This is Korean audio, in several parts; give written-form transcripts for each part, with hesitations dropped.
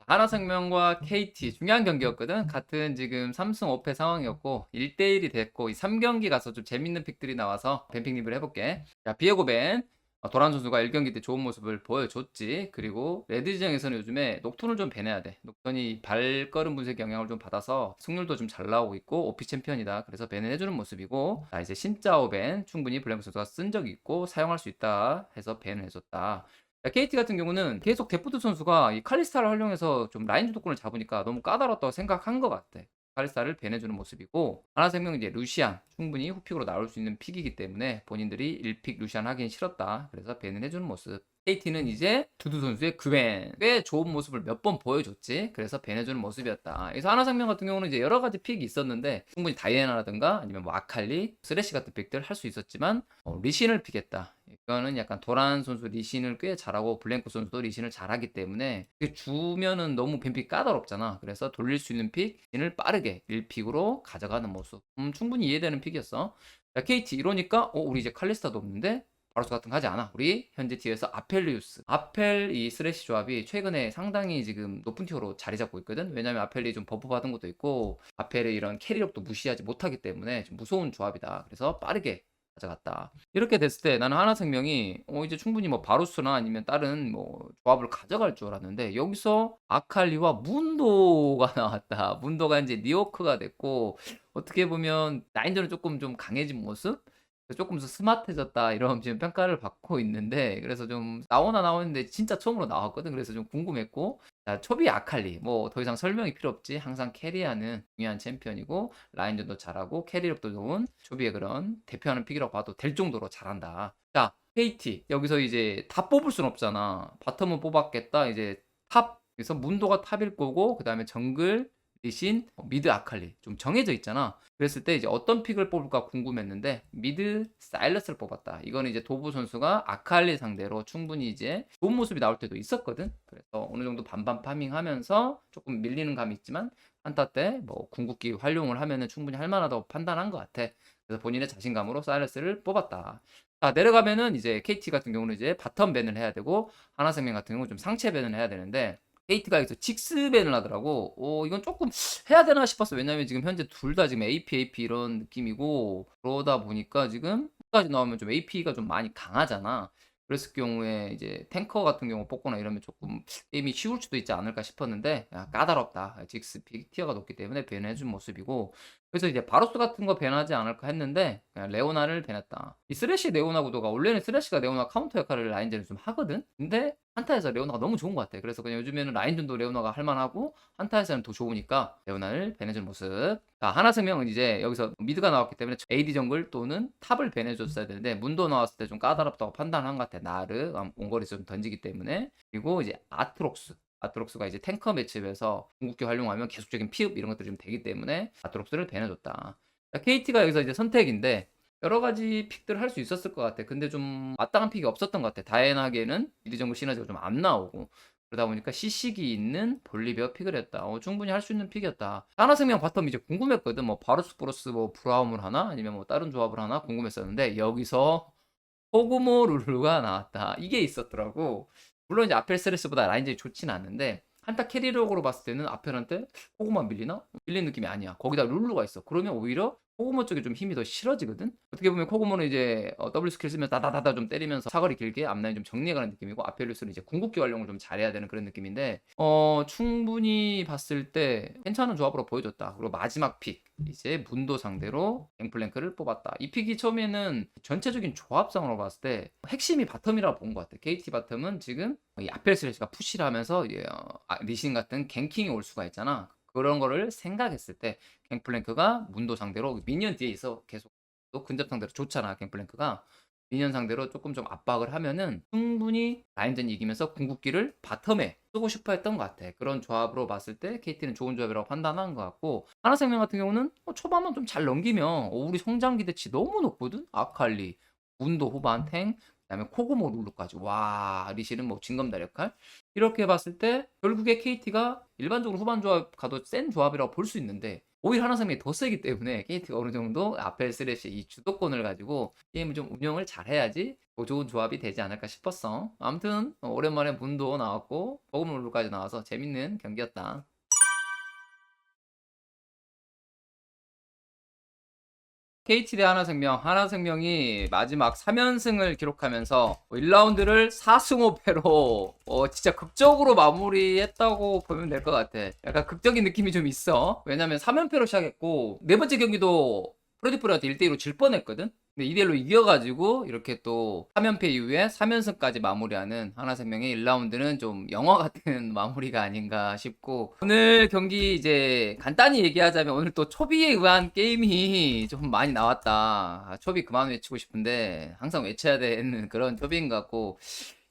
하나생명과 KT 중요한 경기였거든. 같은 지금 3승 5패 상황이었고 1대1이 됐고 이 3경기 가서 좀 재밌는 픽들이 나와서 뱀픽 리뷰를 해볼게. 자, 비에고 벤 도란 선수가 1경기 때 좋은 모습을 보여줬지. 그리고 레드 지정에서는 요즘에 녹턴을 좀 배내야 돼. 녹턴이 발걸음 분석 영향을 좀 받아서 승률도 좀 잘 나오고 있고 오피 챔피언이다. 그래서 벤을 해주는 모습이고, 자 이제 신짜오 벤 충분히 블랭크 선수가 쓴 적이 있고 사용할 수 있다 해서 벤을 해줬다. KT 같은 경우는 계속 데프트 선수가 이 칼리스타를 활용해서 좀 라인 주도권을 잡으니까 너무 까다롭다고 생각한 것 같아. 칼리스타를 배내주는 모습이고, 하나생명 이제 루시안 충분히 후픽으로 나올 수 있는 픽이기 때문에 본인들이 1픽 루시안 하긴 싫었다. 그래서 배는 해주는 모습. KT는 이제 두두 선수의 그웬 꽤 좋은 모습을 몇 번 보여줬지. 그래서 배내주는 모습이었다. 그래서 하나생명 같은 경우는 이제 여러 가지 픽이 있었는데 충분히 다이애나라든가 아니면 뭐 아칼리, 쓰레쉬 같은 픽들 할 수 있었지만 리신을 픽했다. 이거는 약간 도란 선수 리신을 꽤 잘하고 블랭코 선수도 리신을 잘하기 때문에 주면은 너무 뱀픽 까다롭잖아. 그래서 돌릴 수 있는 픽 리신을 빠르게 1픽으로 가져가는 모습. 충분히 이해되는 픽이었어. 자, KT 이러니까 우리 이제 칼리스타도 없는데 바로스 같은 거 하지 않아. 우리 현재 티어에서 아펠리우스. 아펠 이 쓰레쉬 조합이 최근에 상당히 지금 높은 티어로 자리 잡고 있거든. 왜냐면 아펠이 좀 버프 받은 것도 있고 아펠의 이런 캐리력도 무시하지 못하기 때문에 좀 무서운 조합이다. 그래서 빠르게 가져갔다. 이렇게 됐을 때 나는 하나생명이 이제 충분히 뭐 바루스나 아니면 다른 뭐 조합을 가져갈 줄 알았는데 여기서 아칼리와 문도가 나왔다. 문도가 이제 니오크가 됐고 어떻게 보면 라인전은 조금 좀 강해진 모습? 조금 더 스마트해졌다 이런 지금 평가를 받고 있는데, 그래서 좀 나오나 나오는데 진짜 처음으로 나왔거든. 그래서 좀 궁금했고, 자, 초비 아칼리 뭐 더 이상 설명이 필요 없지. 항상 캐리하는 중요한 챔피언이고 라인전도 잘하고 캐리력도 좋은 초비의 그런 대표하는 픽이라고 봐도 될 정도로 잘한다. 자, KT 여기서 이제 다 뽑을 순 없잖아. 바텀은 뽑았겠다. 이제 탑, 그래서 문도가 탑일 거고 그 다음에 정글 리신, 미드 아칼리 좀 정해져 있잖아. 그랬을 때 이제 어떤 픽을 뽑을까 궁금했는데 미드 사일러스를 뽑았다. 이거는 이제 도부 선수가 아칼리 상대로 충분히 이제 좋은 모습이 나올 때도 있었거든. 그래서 어느 정도 반반 파밍하면서 조금 밀리는 감이 있지만 한타 때 뭐 궁극기 활용을 하면은 충분히 할 만하다고 판단한 것 같아. 그래서 본인의 자신감으로 사일러스를 뽑았다. 자, 내려가면은 이제 KT 같은 경우는 이제 바텀 밴을 해야 되고 하나생명 같은 경우는 좀 상체 밴을 해야 되는데 KT가 여기서 직스 밴을 하더라고. 이건 조금 해야 되나 싶었어. 왜냐면 지금 현재 둘 다 지금 AP 이런 느낌이고 그러다 보니까 지금 까지 나오면 좀 AP가 좀 많이 강하잖아. 그랬을 경우에 이제 탱커 같은 경우 뽑거나 이러면 조금 게임이 쉬울 수도 있지 않을까 싶었는데 까다롭다. 직스 픽 티어가 높기 때문에 밴해준 모습이고, 그래서 이제 바로스 같은 거 밴하지 않을까 했는데 그냥 레오나를 밴했다. 이 쓰레쉬 레오나 구도가 원래는 쓰레쉬가 레오나 카운터 역할을 라인전에 좀 하거든. 근데 한타에서 레오나가 너무 좋은 것 같아. 그래서 그냥 요즘에는 라인전도 레오나가 할만하고 한타에서는 더 좋으니까 레오나를 밴해준 모습. 자, 하나생명은 이제 여기서 미드가 나왔기 때문에 AD 정글 또는 탑을 밴해줬어야 되는데 문도 나왔을 때 좀 까다롭다고 판단한 것 같아. 나르 원거리에서 좀 던지기 때문에. 그리고 이제 아트록스가 이제 탱커 매치업에서 궁극기 활용하면 계속적인 피흡 이런 것들이 좀 되기 때문에 아트록스를 밴해줬다. KT가 여기서 이제 선택인데 여러 가지 픽들을 할 수 있었을 것 같아. 근데 좀 마땅한 픽이 없었던 것 같아. 다이애나에게는 미드 정글 시너지가 좀 안 나오고 그러다 보니까 시식이 있는 볼리베어 픽을 했다. 충분히 할 수 있는 픽이었다. 하나생명 바텀 이제 궁금했거든. 뭐 바루스 브로스 뭐 브라움을 하나 아니면 뭐 다른 조합을 하나 궁금했었는데 여기서 호구모 룰루가 나왔다. 이게 있었더라고. 물론 이제 아펠스레스보다 라인전이 좋진 않는데 한타 캐리력으로 봤을 때는 아펠한테 호구만 밀리나? 밀린 느낌이 아니야. 거기다 룰루가 있어. 그러면 오히려 코그모 쪽에 좀 힘이 더 실어지거든. 어떻게 보면 코그모는 이제 W 스킬 쓰면 다다다다 좀 때리면서 사거리 길게 앞라인 좀 정리해가는 느낌이고 아펠리우스는 이제 궁극기 활용을 좀 잘해야 되는 그런 느낌인데 충분히 봤을 때 괜찮은 조합으로 보여줬다. 그리고 마지막 픽 이제 문도 상대로 갱플랭크를 뽑았다. 이 픽이 처음에는 전체적인 조합상으로 봤을 때 핵심이 바텀이라고 본 것 같아. KT 바텀은 지금 이 아펠스레스가 푸시를 하면서 리신 같은 갱킹이 올 수가 있잖아. 그런 거를 생각했을 때 갱플랭크가 문도 상대로 미니언 뒤에 있어 계속 또 근접 상대로 좋잖아. 갱플랭크가 미니언 상대로 조금 좀 압박을 하면은 충분히 라인전 이기면서 궁극기를 바텀에 쓰고 싶어 했던 것 같아. 그런 조합으로 봤을 때 KT는 좋은 조합이라고 판단한 것 같고, 하나생명 같은 경우는 초반만 좀 잘 넘기면 우리 성장 기대치 너무 높거든. 아칼리 문도 후반 탱 그다음에 코그모 룰루까지 와 리시는 뭐 징검다리 역할. 이렇게 봤을 때 결국에 KT가 일반적으로 후반 조합 가도 센 조합이라고 볼 수 있는데 오히려 하나생명이 더 세기 때문에 KT가 어느 정도 아펠 스레시 이 주도권을 가지고 게임을 좀 운영을 잘해야지 더 좋은 조합이 되지 않을까 싶었어. 아무튼 오랜만에 문도 나왔고 버그물로까지 나와서 재밌는 경기였다. KT 대 하나생명, 하나생명이 마지막 3연승을 기록하면서 1라운드를 4승 5패로 진짜 극적으로 마무리했다고 보면 될 것 같아. 약간 극적인 느낌이 좀 있어. 왜냐면 3연패로 시작했고 네 번째 경기도 프로디프로한테 1대2로 질 뻔했거든. 근데 2대1로 이겨가지고 이렇게 또 3연패 이후에 3연승까지 마무리하는 하나생명의 1라운드는 좀 영화 같은 마무리가 아닌가 싶고, 오늘 경기 이제 간단히 얘기하자면 오늘 또 초비에 의한 게임이 좀 많이 나왔다. 초비 그만 외치고 싶은데 항상 외쳐야 되는 그런 초비인 것 같고,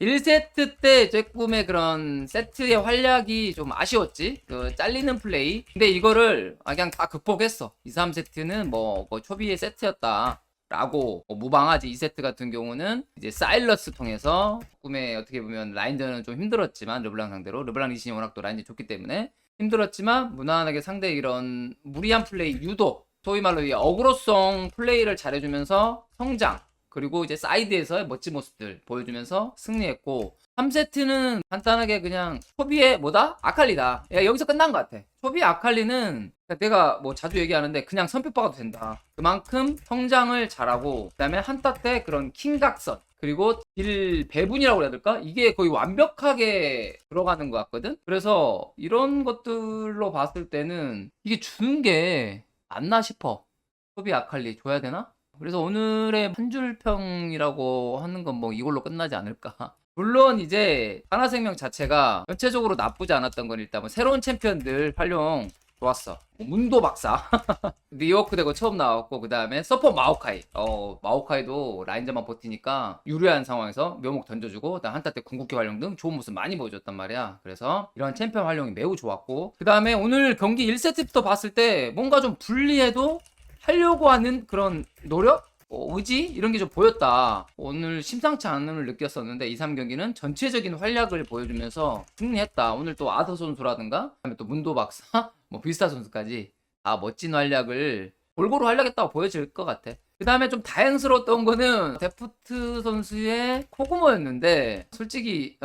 1세트 때 조금의 그런 세트의 활약이 좀 아쉬웠지. 그 잘리는 플레이. 근데 이거를 그냥 다 극복했어. 2, 3세트는 뭐 초비의 세트였다 라고 무방하지. 2세트 같은 경우는 이제 사일러스 통해서 조금의 어떻게 보면 라인전은 좀 힘들었지만, 르블랑 상대로 르블랑 리신이 워낙 또 라인전 좋기 때문에 힘들었지만 무난하게 상대 이런 무리한 플레이 유도, 소위 말로 이 어그로성 플레이를 잘해주면서 성장, 그리고 이제 사이드에서의 멋진 모습들 보여주면서 승리했고, 3세트는 간단하게 그냥 초비의 뭐다? 아칼리다. 야, 여기서 끝난 것 같아. 초비 아칼리는 내가 뭐 자주 얘기하는데 그냥 선표 박아도 된다. 그만큼 성장을 잘하고, 그 다음에 한타 때 그런 킹각선, 그리고 딜 배분이라고 해야 될까? 이게 거의 완벽하게 들어가는 것 같거든? 그래서 이런 것들로 봤을 때는 이게 주는 게 맞나 싶어. 초비 아칼리 줘야 되나? 그래서 오늘의 한 줄평이라고 하는 건 뭐 이걸로 끝나지 않을까. 물론 이제 하나생명 자체가 전체적으로 나쁘지 않았던 건 일단 뭐 새로운 챔피언들 활용 좋았어. 문도 박사 뉴요크 대고 처음 나왔고, 그 다음에 서퍼 마오카이. 마오카이도 라인전만 버티니까 유리한 상황에서 묘목 던져주고, 그다음 한타 때 궁극기 활용 등 좋은 모습 많이 보여줬단 말이야. 그래서 이런 챔피언 활용이 매우 좋았고, 그 다음에 오늘 경기 1세트부터 봤을 때 뭔가 좀 불리해도 하려고 하는 그런 노력? 의지? 이런 게 좀 보였다. 오늘 심상치 않음을 느꼈었는데 2, 3경기는 전체적인 활약을 보여주면서 승리했다. 오늘 또 아더 선수라든가, 그다음에 또 문도 박사, 뭐 비스타 선수까지 다 멋진 활약을 골고루 활약했다고 보여질 것 같아. 그 다음에 좀 다행스러웠던 거는 데프트 선수의 코그모였는데, 솔직히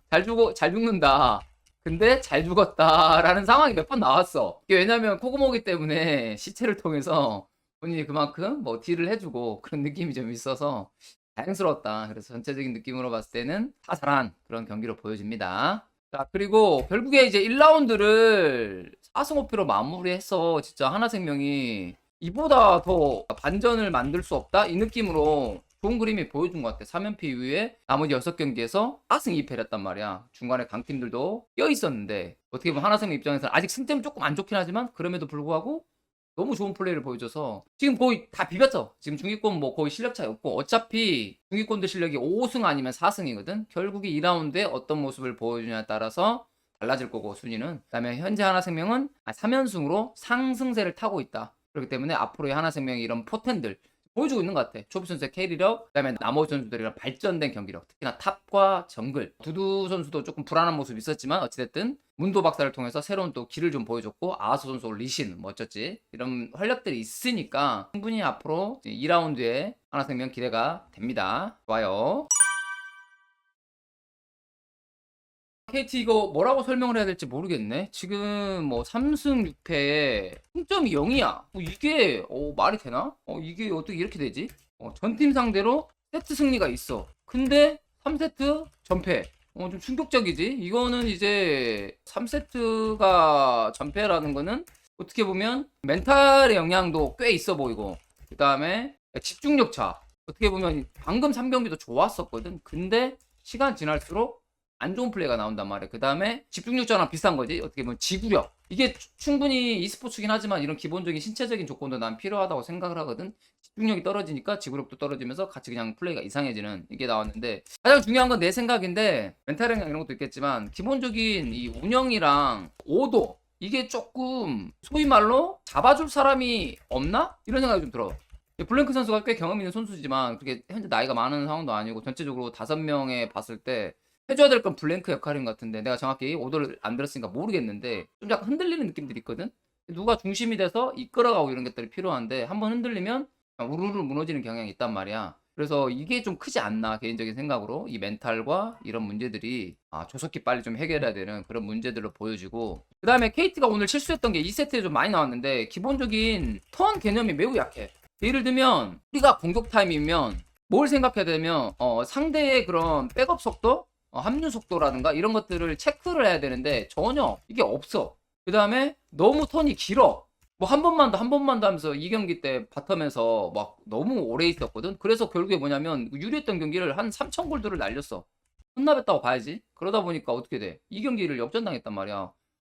잘 죽는다. 근데 잘 죽었다라는 상황이 몇 번 나왔어. 이게 왜냐면 코그모기 때문에 시체를 통해서 본인이 그만큼 뭐 딜을 해주고 그런 느낌이 좀 있어서 다행스러웠다. 그래서 전체적인 느낌으로 봤을 때는 다 잘한 그런 경기로 보여집니다. 자, 그리고 결국에 이제 1라운드를 4승 5패로 마무리해서 진짜 하나생명이 이보다 더 반전을 만들 수 없다? 이 느낌으로 좋은 그림이 보여준 것 같아. 3연패 이후에 나머지 6경기에서 4승 2패를 했단 말이야. 중간에 강팀들도 껴있었는데, 어떻게 보면 하나생명 입장에서는 아직 승점이 조금 안 좋긴 하지만 그럼에도 불구하고 너무 좋은 플레이를 보여줘서 지금 거의 다 비볐어. 지금 중위권 뭐 거의 실력 차이 없고, 어차피 중위권들 실력이 5승 아니면 4승이거든. 결국에 2라운드에 어떤 모습을 보여주냐에 따라서 달라질 거고, 순위는. 그다음에 현재 하나생명은 3연승으로 상승세를 타고 있다. 그렇기 때문에 앞으로의 하나생명이 이런 포텐들 보여주고 있는 것 같아. 초비 선수의 캐리력, 그다음에 나머지 선수들이랑 발전된 경기력, 특히나 탑과 정글. 두두 선수도 조금 불안한 모습이 있었지만 어찌됐든 문도 박사를 통해서 새로운 또 길을 좀 보여줬고, 아하스 선수 리신 뭐 어쩌지 이런 활약들이 있으니까 충분히 앞으로 2라운드에 하나생명 기대가 됩니다. 좋아요. KT 이거 뭐라고 설명을 해야 될지 모르겠네. 지금 뭐 3승 6패에 승점이 0이야. 이게 말이 되나? 이게 어떻게 이렇게 되지? 전팀 상대로 세트 승리가 있어. 근데 3세트 전패. 좀 충격적이지? 이거는 이제 3세트가 전패라는 거는 어떻게 보면 멘탈의 영향도 꽤 있어 보이고, 그 다음에 집중력 차. 어떻게 보면 방금 3경기도 좋았었거든. 근데 시간 지날수록 안 좋은 플레이가 나온단 말이야. 그 다음에 집중력자랑 비슷한 거지. 어떻게 보면 지구력. 이게 충분히 e스포츠긴 하지만 이런 기본적인 신체적인 조건도 난 필요하다고 생각을 하거든. 집중력이 떨어지니까 지구력도 떨어지면서 같이 그냥 플레이가 이상해지는 이게 나왔는데, 가장 중요한 건 내 생각인데, 멘탈 영향 이런 것도 있겠지만 기본적인 이 운영이랑 오도, 이게 조금 소위 말로 잡아줄 사람이 없나? 이런 생각이 좀 들어. 블랭크 선수가 꽤 경험 있는 선수지만 그렇게 현재 나이가 많은 상황도 아니고, 전체적으로 5명에 봤을 때 해줘야 될 건 블랭크 역할인 것 같은데, 내가 정확히 오더를 안 들었으니까 모르겠는데 좀 약간 흔들리는 느낌들이 있거든. 누가 중심이 돼서 이끌어가고 이런 것들이 필요한데 한번 흔들리면 우르르 무너지는 경향이 있단 말이야. 그래서 이게 좀 크지 않나 개인적인 생각으로 이 멘탈과 이런 문제들이 조속히 빨리 좀 해결해야 되는 그런 문제들로 보여지고 그 다음에 KT가 오늘 실수했던 게 2세트에 좀 많이 나왔는데 기본적인 턴 개념이 매우 약해. 예를 들면 우리가 공격 타임이면 뭘 생각해야 되면 상대의 그런 백업 속도, 합류 속도라든가 이런 것들을 체크를 해야 되는데 전혀 이게 없어. 그 다음에 너무 턴이 길어. 뭐 한 번만 더 한 번만 더 하면서 이 경기 때 바텀에서 막 너무 오래 있었거든. 그래서 결국에 뭐냐면 유리했던 경기를 한 3천 골드를 날렸어. 혼납했다고 봐야지. 그러다 보니까 어떻게 돼? 이 경기를 역전당했단 말이야.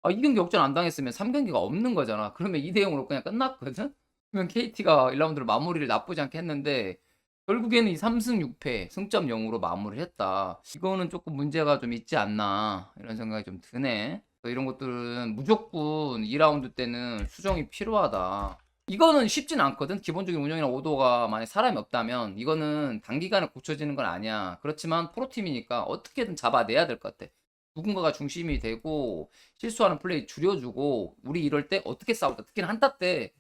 이 경기 역전 안 당했으면 3경기가 없는 거잖아. 그러면 2대 0으로 그냥 끝났거든. 그러면 KT가 1라운드를 마무리를 나쁘지 않게 했는데 결국에는 이 3승 6패 승점 0으로 마무리를 했다. 이거는 조금 문제가 좀 있지 않나 이런 생각이 좀 드네. 이런 것들은 무조건 2라운드 때는 수정이 필요하다. 이거는 쉽진 않거든. 기본적인 운영이나 오도가 만약 사람이 없다면 이거는 단기간에 고쳐지는 건 아니야. 그렇지만 프로팀이니까 어떻게든 잡아내야 될 것 같아. 누군가가 중심이 되고 실수하는 플레이 줄여주고 우리 이럴 때 어떻게 싸우자. 특히나 한타 때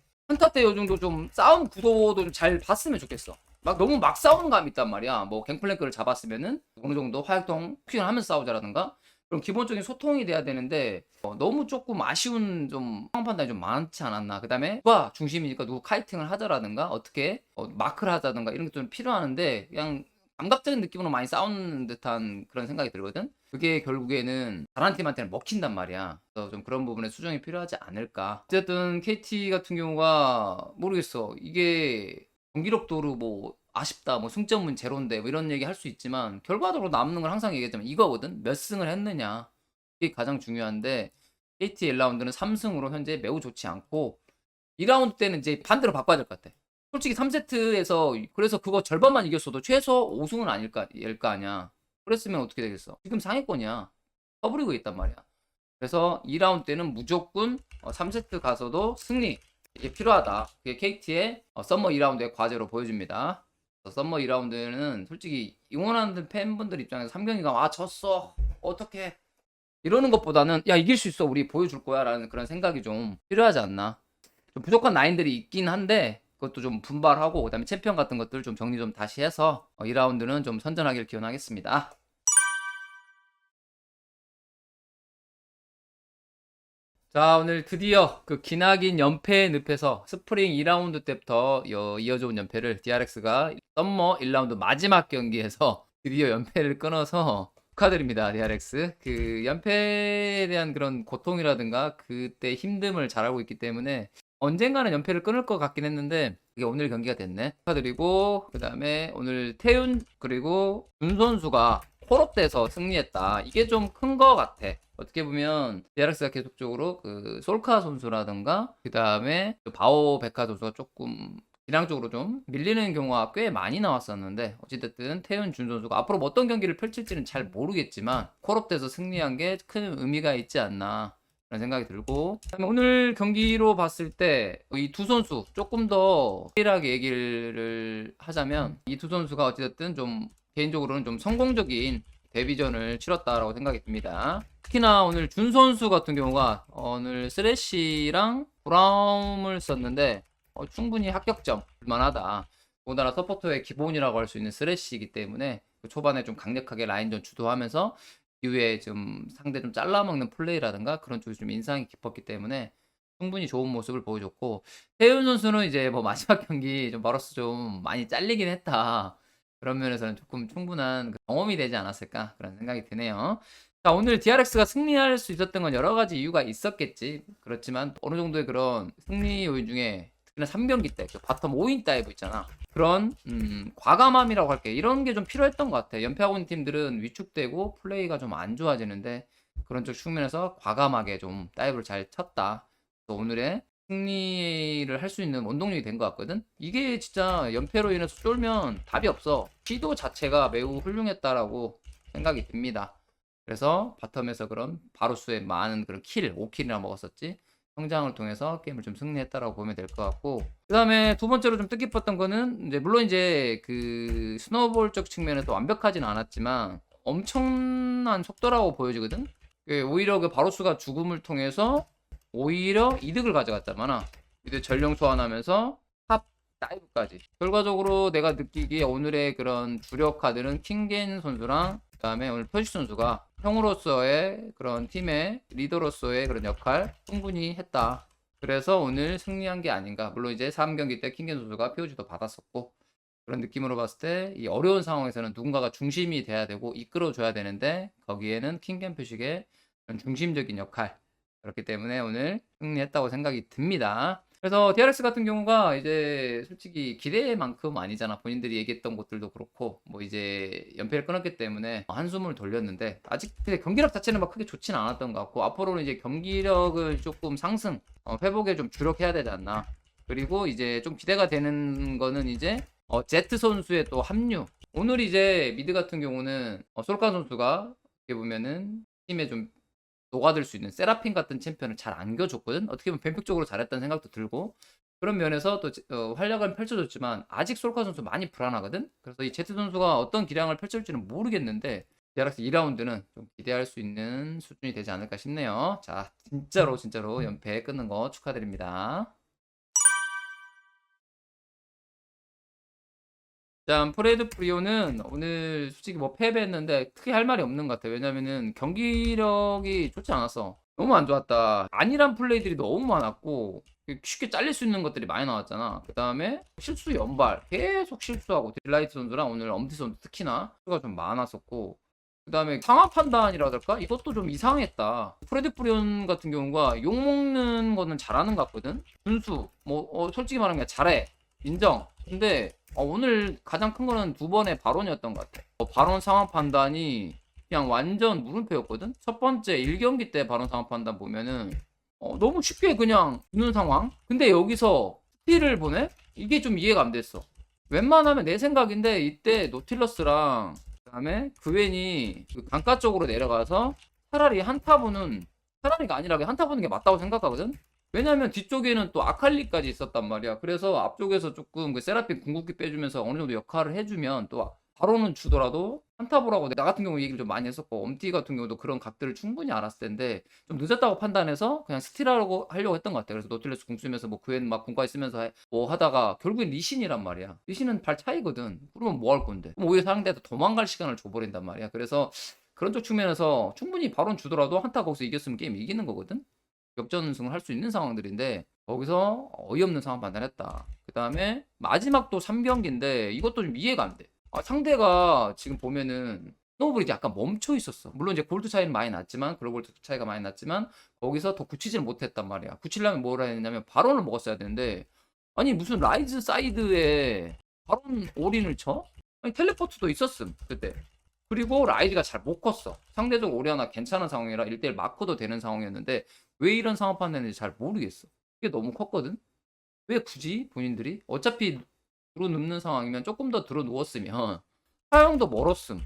요 정도 좀 싸움 구도도 좀 잘 봤으면 좋겠어. 막 너무 막 싸우는 감이 있단 말이야. 뭐 갱플랭크를 잡았으면은 어느 정도 화약통 피킹하면서 싸우자라든가 그럼 기본적인 소통이 돼야 되는데 너무 조금 아쉬운 좀 상황 판단이 좀 많지 않았나. 그 다음에 누가 중심이니까 누구 카이팅을 하자라든가 어떻게 마크를 하자든가 이런 게 좀 필요하는데 그냥 감각적인 느낌으로 많이 싸우는 듯한 그런 생각이 들거든. 그게 결국에는 다른 팀한테는 먹힌단 말이야. 그래서 좀 그런 부분에 수정이 필요하지 않을까. 어쨌든 KT 같은 경우가 모르겠어. 이게 경기력도로 뭐 아쉽다, 뭐 승점은 제로인데 뭐 이런 얘기 할 수 있지만 결과적으로 남는 건 항상 얘기했지만 이거거든. 몇 승을 했느냐. 이게 가장 중요한데 KT 1라운드는 3승으로 현재 매우 좋지 않고 2라운드 때는 이제 반대로 바꿔야 될 것 같아. 솔직히 3세트에서 그래서 그거 절반만 이겼어도 최소 5승은 아닐까 아니야. 그랬으면 어떻게 되겠어? 지금 상위권이야. 떠버리고 있단 말이야. 그래서 2라운드 때는 무조건 3세트 가서도 승리 이게 필요하다. 그게 KT의 썸머 2라운드의 과제로 보여집니다. 썸머 2라운드는 솔직히 응원하는 팬분들 입장에서 3경기가 졌어 어떡해 이러는 것보다는 야 이길 수 있어 우리 보여줄 거야 라는 그런 생각이 좀 필요하지 않나. 좀 부족한 라인들이 있긴 한데 그것도 좀 분발하고 그 다음에 챔피언 같은 것들 좀 정리 좀 다시 해서 2라운드는 좀 선전하길 기원하겠습니다. 자 오늘 드디어 그 기나긴 연패의 늪에서 스프링 2라운드 때부터 이어져 온 연패를 DRX가 썸머 1라운드 마지막 경기에서 드디어 연패를 끊어서 축하드립니다. DRX 그 연패에 대한 그런 고통이라든가 그때 힘듦을 잘 알고 있기 때문에 언젠가는 연패를 끊을 것 같긴 했는데 이게 오늘 경기가 됐네. 축하드리고 그 다음에 오늘 태윤 그리고 준 선수가 콜업돼서 승리했다. 이게 좀 큰 거 같아. 어떻게 보면 DRX가 계속적으로 그 솔카 선수라든가 그 다음에 바오 베카 선수가 조금 기량적으로 좀 밀리는 경우가 꽤 많이 나왔었는데 어찌됐든 태윤 준 선수가 앞으로 뭐 어떤 경기를 펼칠지는 잘 모르겠지만 콜업돼서 승리한 게 큰 의미가 있지 않나 그런 생각이 들고 오늘 경기로 봤을 때 이 두 선수 조금 더 디테일하게 얘기를 하자면 이 두 선수가 어찌됐든 좀 개인적으로는 좀 성공적인 데뷔전을 치렀다라고 생각이 듭니다. 특히나 오늘 준 선수 같은 경우가 오늘 쓰레쉬랑 브라움을 썼는데 충분히 합격점 볼만하다. 더군다나 서포터의 기본이라고 할 수 있는 쓰레쉬이기 때문에 초반에 좀 강력하게 라인전 주도하면서 이후에 좀 상대 좀 잘라먹는 플레이라든가 그런 쪽이 좀 인상이 깊었기 때문에 충분히 좋은 모습을 보여줬고 태윤 선수는 이제 뭐 마지막 경기 좀 바로스 좀 많이 잘리긴 했다. 그런 면에서는 조금 충분한 경험이 되지 않았을까 그런 생각이 드네요. 자 오늘 DRX가 승리할 수 있었던 건 여러 가지 이유가 있었겠지. 그렇지만 어느 정도의 그런 승리 요인 중에 특히나 3경기 때 그 바텀 5인 다이브 있잖아. 그런 과감함이라고 할게. 이런 게 좀 필요했던 것 같아. 연패하고 있는 팀들은 위축되고 플레이가 좀 안 좋아지는데 그런 쪽 측면에서 과감하게 좀 다이브를 잘 쳤다. 오늘의 승리를 할 수 있는 원동력이 된 것 같거든. 이게 진짜 연패로 인해서 쫄면 답이 없어. 시도 자체가 매우 훌륭했다라고 생각이 듭니다. 그래서 바텀에서 그런 바루스의 많은 그런 킬, 5킬이나 먹었었지. 성장을 통해서 게임을 좀 승리했다라고 보면 될 것 같고 그 다음에 두 번째로 좀 뜻깊었던 거는 이제 물론 이제 그 스노볼적 측면에서 완벽하진 않았지만 엄청난 속도라고 보여지거든. 오히려 그 바로스가 죽음을 통해서 오히려 이득을 가져갔잖아. 이제 전령 소환하면서 탑 다이브까지. 결과적으로 내가 느끼기에 오늘의 그런 주력 카드는 킹겐 선수랑 그다음에 오늘 표식 선수가 형으로서의 그런 팀의 리더로서의 그런 역할 충분히 했다. 그래서 오늘 승리한 게 아닌가. 물론 이제 3경기 때 킹겐 선수가 POG도 받았었고 그런 느낌으로 봤을 때 이 어려운 상황에서는 누군가가 중심이 돼야 되고 이끌어줘야 되는데 거기에는 킹겐 표식의 중심적인 역할. 그렇기 때문에 오늘 승리했다고 생각이 듭니다. 그래서 DRX 같은 경우가 이제 솔직히 기대만큼 아니잖아. 본인들이 얘기했던 것들도 그렇고 뭐 이제 연패를 끊었기 때문에 한숨을 돌렸는데 아직 근데 경기력 자체는 막 크게 좋지는 않았던 것 같고 앞으로는 이제 경기력을 조금 상승 회복에 좀 주력해야 되지 않나. 그리고 이제 좀 기대가 되는 거는 이제 제트 선수의 또 합류. 오늘 이제 미드 같은 경우는 솔카 선수가 어떻게 보면은 팀에 좀 녹아들 수 있는 세라핀 같은 챔피언을 잘 안겨줬거든. 어떻게 보면 뱀픽적으로 잘했다는 생각도 들고 그런 면에서 또 활약은 펼쳐줬지만 아직 솔카 선수 많이 불안하거든. 그래서 이 제트 선수가 어떤 기량을 펼쳐줄지는 모르겠는데 DRX 2라운드는 좀 기대할 수 있는 수준이 되지 않을까 싶네요. 자, 진짜로 연패 끊는 거 축하드립니다. 자, 프레드 프리오는 오늘 솔직히 뭐 패배했는데 크게 할 말이 없는 것 같아요. 왜냐면은 경기력이 좋지 않았어. 너무 안 좋았다. 안일한 플레이들이 너무 많았고 쉽게 잘릴 수 있는 것들이 많이 나왔잖아. 그 다음에 실수 연발 계속 실수하고 딜라이트 선수랑 오늘 엄티 선수 특히나 수가 좀 많았었고 그 다음에 상황 판단이라 할까? 이것도 좀 이상했다. 프레드 프리온 같은 경우가 욕먹는 거는 잘하는 것 같거든. 준수 뭐 솔직히 말하면 그냥 잘해. 인정. 근데 오늘 가장 큰 거는 두 번의 발언이었던 것 같아. 발언 상황 판단이 그냥 완전 물음표였거든. 첫 번째 1경기 때 발언 상황 판단 보면은 너무 쉽게 그냥 주는 상황. 근데 여기서 스틸을 보내? 이게 좀 이해가 안 됐어. 웬만하면 내 생각인데 이때 노틸러스랑 그다음에 그웬이 그 강가 쪽으로 내려가서 차라리 한타보는 차라리가 아니라 한타보는 게 맞다고 생각하거든. 왜냐면 뒤쪽에는 또 아칼리까지 있었단 말이야. 그래서 앞쪽에서 조금 그 세라핀 궁극기 빼주면서 어느 정도 역할을 해주면 또 바로는 주더라도 한타보라고 나 같은 경우 얘기를 좀 많이 했었고 엄티 같은 경우도 그런 각들을 충분히 알았을 텐데 좀 늦었다고 판단해서 그냥 스틸하려고 했던 것 같아. 그래서 노틸러스 궁 쓰면서 뭐 그웬 막 궁까지 쓰면서 뭐 하다가 결국엔 리신이란 말이야. 리신은 발 차이거든. 그러면 뭐 할 건데? 그럼 오히려 상대한테 도망갈 시간을 줘버린단 말이야. 그래서 그런 쪽 측면에서 충분히 바론 주더라도 한타 거기서 이겼으면 게임 이기는 거거든. 역전승을 할 수 있는 상황들인데 거기서 어이없는 상황 판단했다. 그 다음에 마지막 또 3경기인데 이것도 좀 이해가 안 돼. 상대가 지금 보면은 스노우볼이 약간 멈춰 있었어. 물론 이제 골드 차이는 많이 났지만 글로벌 차이가 많이 났지만 거기서 더 굳히지를 못했단 말이야. 굳히려면 뭐라 했냐면 바론을 먹었어야 되는데 아니 무슨 라이즈 사이드에 바론 올인을 쳐? 아니 텔레포트도 있었음 그때. 그리고 라이즈가 잘 못 컸어. 상대적으로 오리아나 괜찮은 상황이라 1대1 마커도 되는 상황이었는데 왜 이런 상황 판단인지 잘 모르겠어. 이게 너무 컸거든. 왜 굳이 본인들이 어차피 들어 눕는 상황이면 조금 더 들어 누웠으면 사형도 멀었음.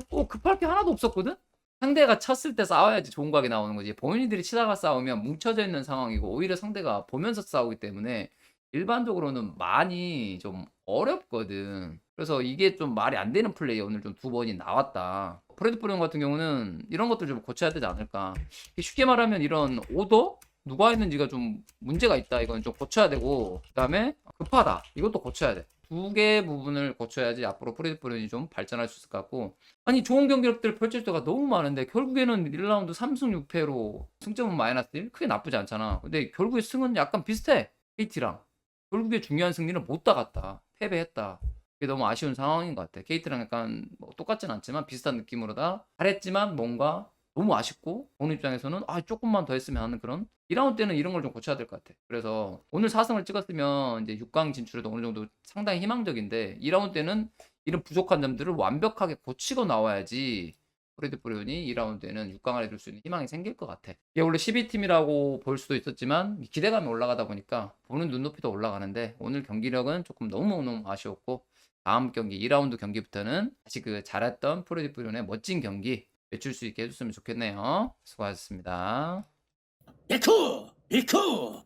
꼭 급할 게 하나도 없었거든. 상대가 쳤을 때 싸워야지 좋은 각이 나오는 거지. 본인들이 치다가 싸우면 뭉쳐져 있는 상황이고 오히려 상대가 보면서 싸우기 때문에 일반적으로는 많이 좀 어렵거든. 그래서 이게 좀 말이 안 되는 플레이 오늘 좀 두 번이 나왔다. 프레드 프리온 같은 경우는 이런 것들 좀 고쳐야 되지 않을까. 쉽게 말하면 이런 오더? 누가 했는지가 좀 문제가 있다. 이건 좀 고쳐야 되고 그다음에 급하다. 이것도 고쳐야 돼. 두 개 부분을 고쳐야지 앞으로 프레드 프리온이 좀 발전할 수 있을 것 같고 아니 좋은 경기력들 펼칠 때가 너무 많은데 결국에는 1라운드 3승 6패로 승점은 마이너스 1? 크게 나쁘지 않잖아. 근데 결국에 승은 약간 비슷해. KT랑. 결국에 중요한 승리는 못 따갔다. 패배했다. 그게 너무 아쉬운 상황인 것 같아. KT랑 약간 뭐 똑같진 않지만 비슷한 느낌으로다. 잘했지만 뭔가 너무 아쉽고 오늘 입장에서는 조금만 더 했으면 하는 그런 2라운드 때는 이런 걸 좀 고쳐야 될 것 같아. 그래서 오늘 4승을 찍었으면 이제 6강 진출에도 어느 정도 상당히 희망적인데 2라운드 때는 이런 부족한 점들을 완벽하게 고치고 나와야지 프레드 프리온이 2라운드에는 6강을 해줄 수 있는 희망이 생길 것 같아. 이게 원래 12팀이라고 볼 수도 있었지만 기대감이 올라가다 보니까 보는 눈높이도 올라가는데 오늘 경기력은 조금 너무너무 아쉬웠고 다음 경기 2라운드 경기부터는 다시 그 잘했던 프레드 프리온의 멋진 경기 외출 수 있게 해줬으면 좋겠네요. 수고하셨습니다. 이쿠! 이쿠!